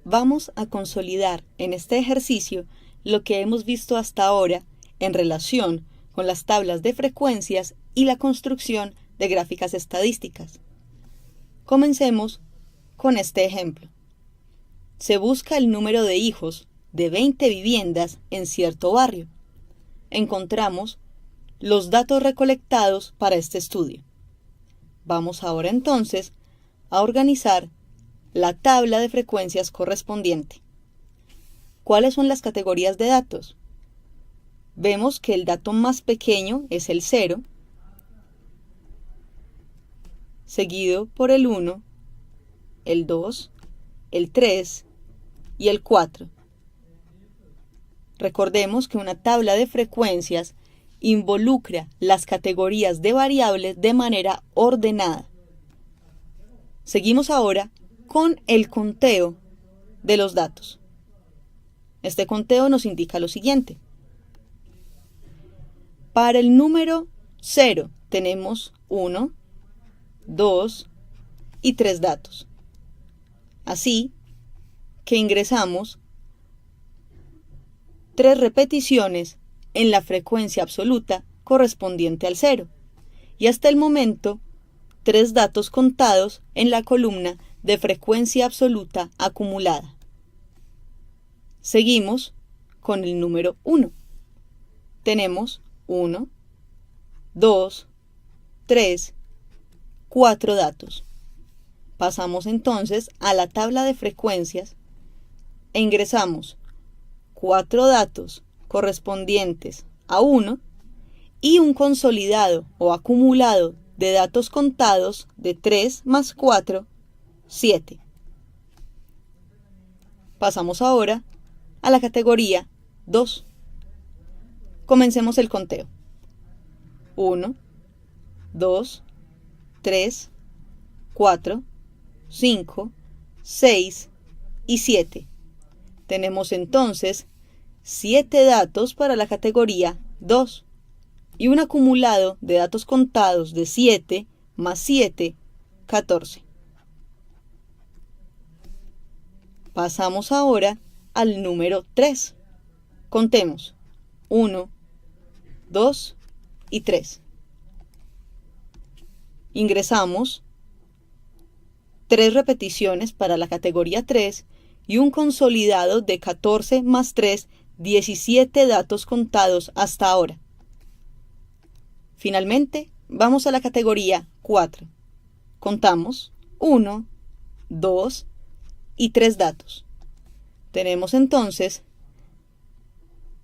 Vamos a consolidar en este ejercicio lo que hemos visto hasta ahora en relación con las tablas de frecuencias y la construcción de gráficas estadísticas. Comencemos con este ejemplo. Se busca el número de hijos de 20 viviendas en cierto barrio. Encontramos los datos recolectados para este estudio. Vamos ahora entonces a organizar la tabla de frecuencias correspondiente. ¿Cuáles son las categorías de datos? Vemos que el dato más pequeño es el 0, seguido por el 1, el 2, el 3 y el 4. Recordemos que una tabla de frecuencias involucra las categorías de variables de manera ordenada. Seguimos ahora con el conteo de los datos. Este conteo nos indica lo siguiente. Para el número 0 tenemos 1, 2 y 3 datos. Así que ingresamos 3 repeticiones en la frecuencia absoluta correspondiente al 0 y hasta el momento 3 datos contados en la columna de frecuencia absoluta acumulada. Seguimos con el número 1. Tenemos 1, 2, 3, 4 datos. Pasamos entonces a la tabla de frecuencias e ingresamos 4 datos correspondientes a 1 y un consolidado o acumulado de datos contados de 3 más 4, 7. Pasamos ahora a la categoría 2. Comencemos el conteo. 1, 2, 3, 4, 5, 6 y 7. Tenemos entonces 7 datos para la categoría 2 y un acumulado de datos contados de 7 más 7, 14. Pasamos ahora al número 3. Contemos 1, 2 y 3. Ingresamos 3 repeticiones para la categoría 3 y un consolidado de 14 más 3, 17 datos contados hasta ahora. Finalmente, vamos a la categoría 4. Contamos 1, 2 y 3 datos. Tenemos entonces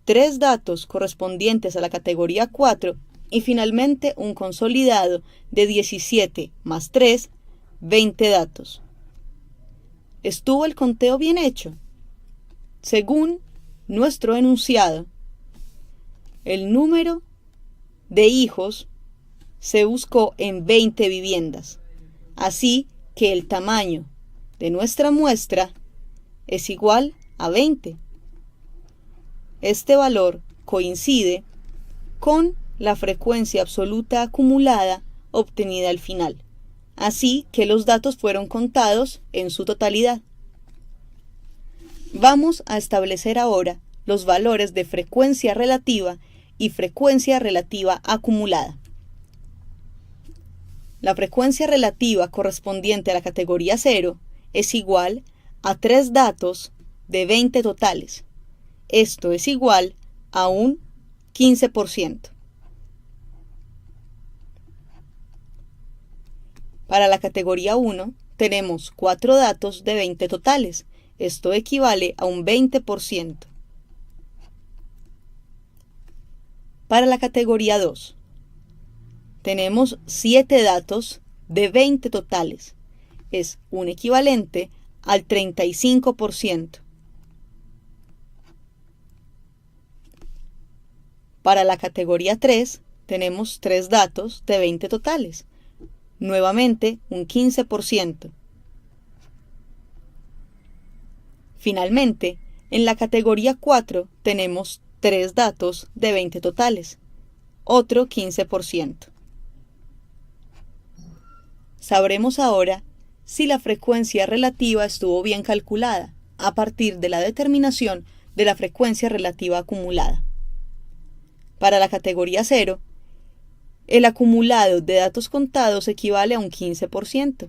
3 datos correspondientes a la categoría 4 y finalmente un consolidado de 17 más 3, 20 datos. ¿Estuvo el conteo bien hecho? Según nuestro enunciado, el número de hijos se buscó en 20 viviendas, así que el tamaño de nuestra muestra es igual a 20. Este valor coincide con la frecuencia absoluta acumulada obtenida al final, así que los datos fueron contados en su totalidad. Vamos a establecer ahora los valores de frecuencia relativa y frecuencia relativa acumulada. La frecuencia relativa correspondiente a la categoría 0 es igual a 3 datos de 20 totales. Esto es igual a un 15%. Para la categoría 1 tenemos 4 datos de 20 totales. Esto equivale a un 20%. Para la categoría 2 tenemos 7 datos de 20 totales. Es un equivalente al 35%. Para la categoría 3 tenemos 3 datos de 20 totales. Nuevamente un 15%. Finalmente, en la categoría 4 tenemos 3 datos de 20 totales, otro 15%. Sabremos ahora si la frecuencia relativa estuvo bien calculada, a partir de la determinación de la frecuencia relativa acumulada. Para la categoría 0, el acumulado de datos contados equivale a un 15%.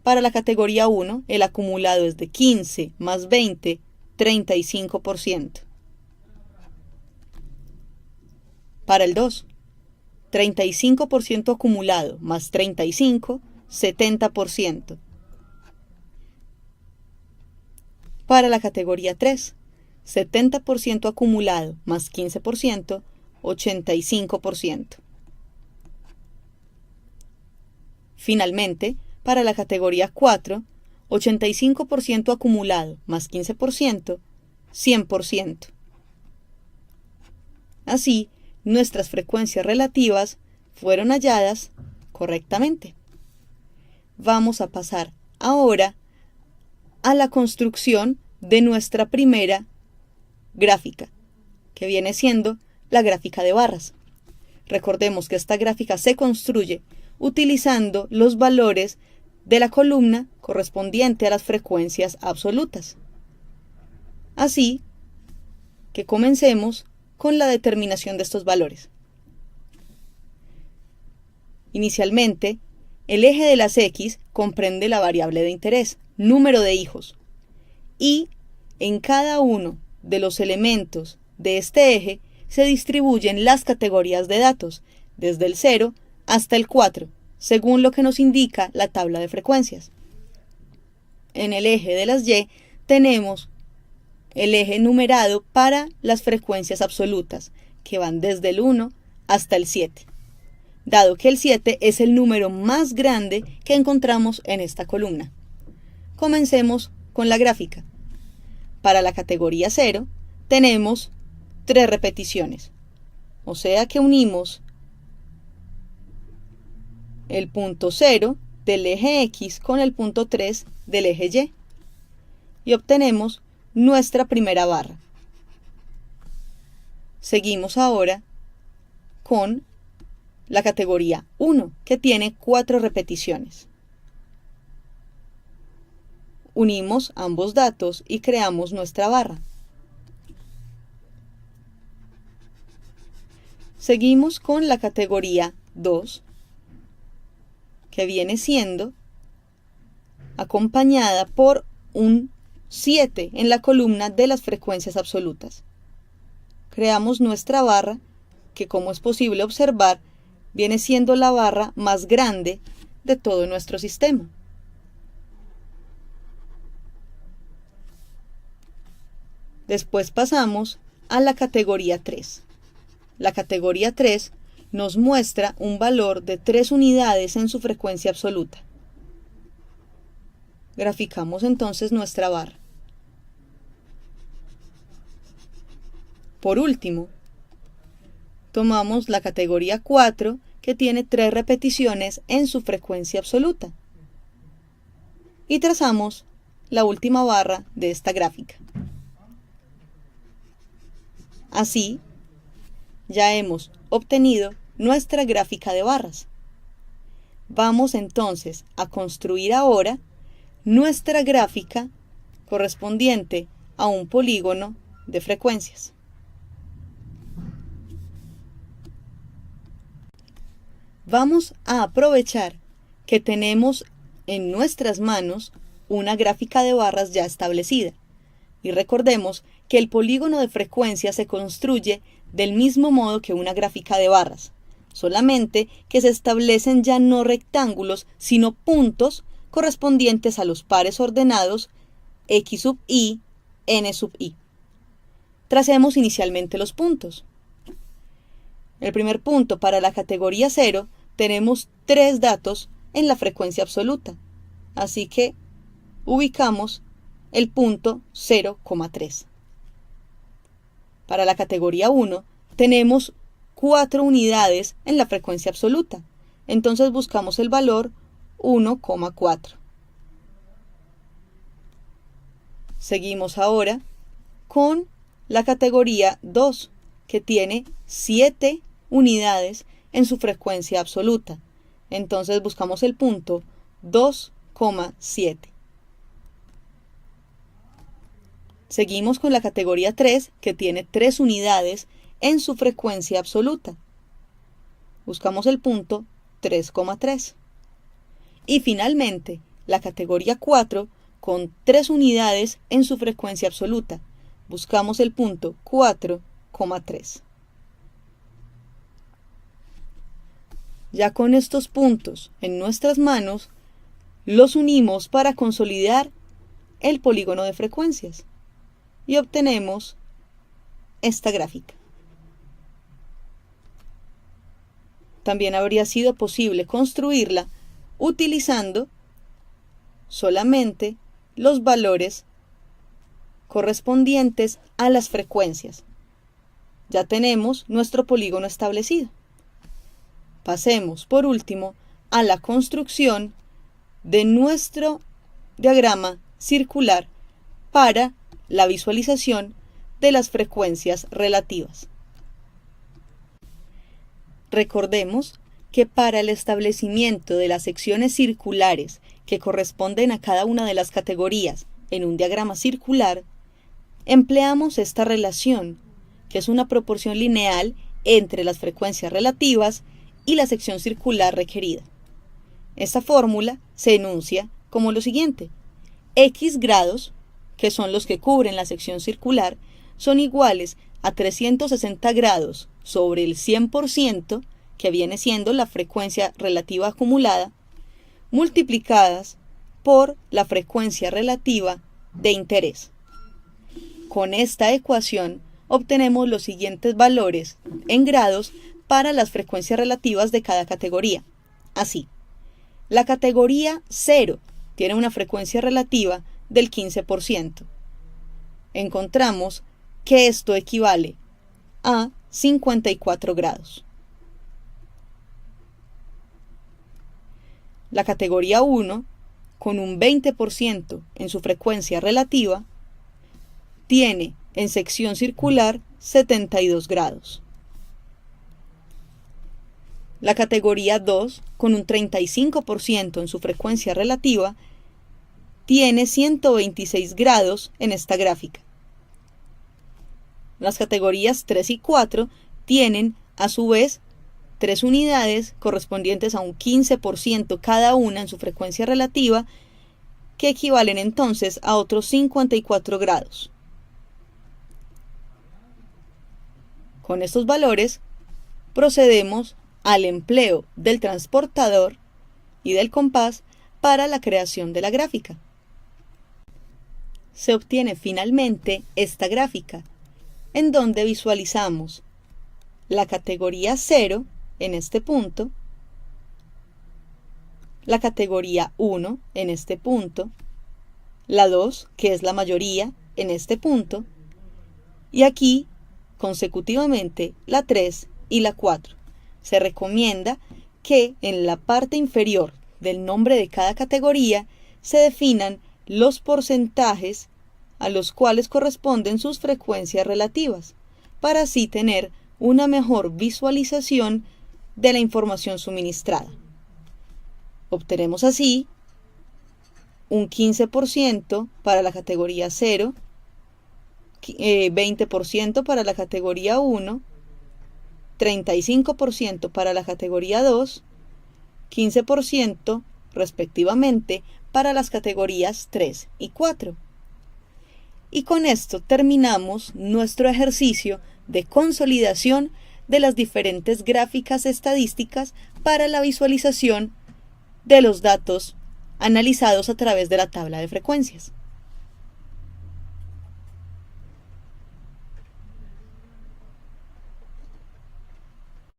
Para la categoría 1, el acumulado es de 15 más 20, 35%. Para el 2, 35% acumulado más 35, 70%. Para la categoría 3, 70% acumulado más 15%, 85%. Finalmente, para la categoría 4, 85% acumulado más 15%, 100%. Así, nuestras frecuencias relativas fueron halladas correctamente. Vamos a pasar ahora a la construcción de nuestra primera gráfica, que viene siendo la gráfica de barras. Recordemos que esta gráfica se construye utilizando los valores de la columna correspondiente a las frecuencias absolutas. Así que comencemos con la determinación de estos valores. Inicialmente, el eje de las X comprende la variable de interés, número de hijos, y en cada uno de los elementos de este eje se distribuyen las categorías de datos, desde el 0 hasta el 4, según lo que nos indica la tabla de frecuencias. En el eje de las Y tenemos el eje numerado para las frecuencias absolutas, que van desde el 1 hasta el 7, dado que el 7 es el número más grande que encontramos en esta columna. Comencemos con la gráfica. Para la categoría 0 tenemos 3 repeticiones, o sea que unimos el punto 0 del eje X con el punto 3 del eje Y y obtenemos nuestra primera barra. Seguimos ahora con la categoría 1, que tiene 4 repeticiones. Unimos ambos datos y creamos nuestra barra. Seguimos con la categoría 2, que viene siendo acompañada por un 7 en la columna de las frecuencias absolutas. Creamos nuestra barra, que como es posible observar, viene siendo la barra más grande de todo nuestro sistema. Después pasamos a la categoría 3. La categoría 3 nos muestra un valor de 3 unidades en su frecuencia absoluta. Graficamos entonces nuestra barra. Por último, tomamos la categoría 4, que tiene 3 repeticiones en su frecuencia absoluta, y trazamos la última barra de esta gráfica. Así, ya hemos obtenido nuestra gráfica de barras. Vamos entonces a construir ahora nuestra gráfica correspondiente a un polígono de frecuencias. Vamos a aprovechar que tenemos en nuestras manos una gráfica de barras ya establecida. Y recordemos que el polígono de frecuencias se construye del mismo modo que una gráfica de barras, solamente que se establecen ya no rectángulos, sino puntos correspondientes a los pares ordenados x sub i, n sub i. Tracemos inicialmente los puntos. El primer punto para la categoría 0 tenemos 3 datos en la frecuencia absoluta, así que ubicamos el punto 0,3. Para la categoría 1 tenemos 4 unidades en la frecuencia absoluta, entonces buscamos el valor 1,4. Seguimos ahora con la categoría 2, que tiene 7 unidades en su frecuencia absoluta, entonces buscamos el punto 2,7. Seguimos con la categoría 3, que tiene 3 unidades en su frecuencia absoluta. Buscamos el punto 3,3. Y finalmente, la categoría 4, con 3 unidades en su frecuencia absoluta. Buscamos el punto 4,3. Ya con estos puntos en nuestras manos, los unimos para consolidar el polígono de frecuencias y obtenemos esta gráfica. También habría sido posible construirla utilizando solamente los valores correspondientes a las frecuencias. Ya tenemos nuestro polígono establecido. Pasemos, por último, a la construcción de nuestro diagrama circular para la visualización de las frecuencias relativas. Recordemos que para el establecimiento de las secciones circulares que corresponden a cada una de las categorías en un diagrama circular, empleamos esta relación, que es una proporción lineal entre las frecuencias relativas y la sección circular requerida. Esta fórmula se enuncia como lo siguiente: X grados, que son los que cubren la sección circular, son iguales a 360 grados sobre el 100%, que viene siendo la frecuencia relativa acumulada, multiplicadas por la frecuencia relativa de interés. Con esta ecuación obtenemos los siguientes valores en grados para las frecuencias relativas de cada categoría. Así, la categoría 0 tiene una frecuencia relativa del 15%. Encontramos que esto equivale a 54 grados. La categoría 1, con un 20% en su frecuencia relativa, tiene en sección circular 72 grados. La categoría 2, con un 35% en su frecuencia relativa, tiene 126 grados en esta gráfica. Las categorías 3 y 4 tienen, a su vez, 3 unidades correspondientes a un 15% cada una en su frecuencia relativa, que equivalen entonces a otros 54 grados. Con estos valores, procedemos al empleo del transportador y del compás para la creación de la gráfica. Se obtiene finalmente esta gráfica, en donde visualizamos la categoría 0 en este punto, la categoría 1 en este punto, la 2, que es la mayoría, en este punto, y aquí, consecutivamente, la 3 y la 4. Se recomienda que en la parte inferior del nombre de cada categoría se definan los porcentajes a los cuales corresponden sus frecuencias relativas, para así tener una mejor visualización de la información suministrada. Obtenemos así un 15% para la categoría 0, 20% para la categoría 1, 35% para la categoría 2, 15% respectivamente para las categorías 3 y 4. Y con esto terminamos nuestro ejercicio de consolidación de las diferentes gráficas estadísticas para la visualización de los datos analizados a través de la tabla de frecuencias.